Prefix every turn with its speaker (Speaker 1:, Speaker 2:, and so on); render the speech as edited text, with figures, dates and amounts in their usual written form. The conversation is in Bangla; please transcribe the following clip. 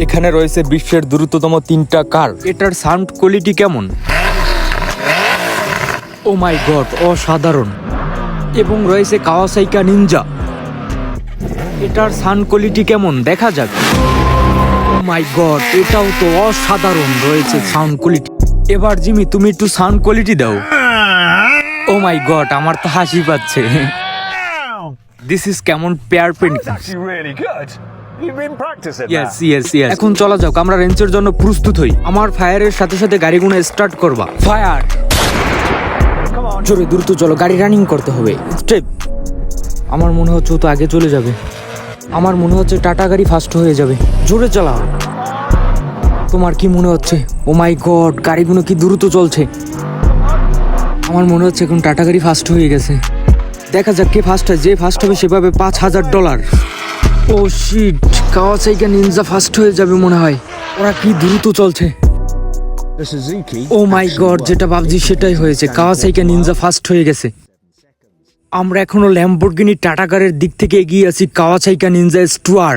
Speaker 1: এখানে রয়েছে বিশ্বের দ্রুততম 3টা কার। এটার সাউন্ড কোয়ালিটি কেমন? ও মাই গড, অসাধারণ। এবং রয়েছে কাওয়াসাকি নিনজা। এটার সাউন্ড কোয়ালিটি কেমন দেখা যাক। ও মাই গড, এটাও তো অসাধারণ রয়েছে সাউন্ড কোয়ালিটি। এবার জিমি তুমি একটু সাউন্ড কোয়ালিটি দাও। ও মাই গড, আমার তো হাসি পাচ্ছে। দিস ইজ কেমন pair painting.
Speaker 2: Actually really good. You've been practicing
Speaker 1: yes
Speaker 2: that.
Speaker 1: Yes yes. এখন চলা যাক, আমরা রেঞ্চের জন্য প্রস্তুত হই। আমার ফায়ারের সাথে সাথে গাড়িগুলো স্টার্ট করবা। ফায়ার।
Speaker 2: Come on.
Speaker 1: জোরে দ্রুত চলো, গাড়ি রানিং করতে হবে। স্টেপ। আমার মনে হচ্ছে ও তো আগে চলে যাবে। আমার মনে হচ্ছে টাটা গাড়ি ফাস্ট হয়ে যাবে। জোরে চালাও। তোমার কি মনে হচ্ছে? ও মাই গড, গাড়িগুলো কি দ্রুত চলছে। আমার মনে হচ্ছে এখন টাটা গাড়ি ফাস্ট হয়ে গেছে। দেখা যাক কে ফাস্ট হয়। যে ফাস্ট হবে সেভাবে $5000। ও শিট, কাওয়াসাকি নিনজা ফাস্ট হয়ে যাবে মনে হয়। ওরা কি দ্রুত চলছে।
Speaker 2: The Suzuki.
Speaker 1: Oh my god, যেটা ভাবছি সেটাই হয়েছে। কাওয়াসাকি নিনজা ফাস্ট হয়ে গেছে। আমরা এখনো ল্যাম্বরগিনি টাটা কারের দিক থেকে এগিয়ে আছি কাওয়াসাকি নিনজা স্টুয়ার।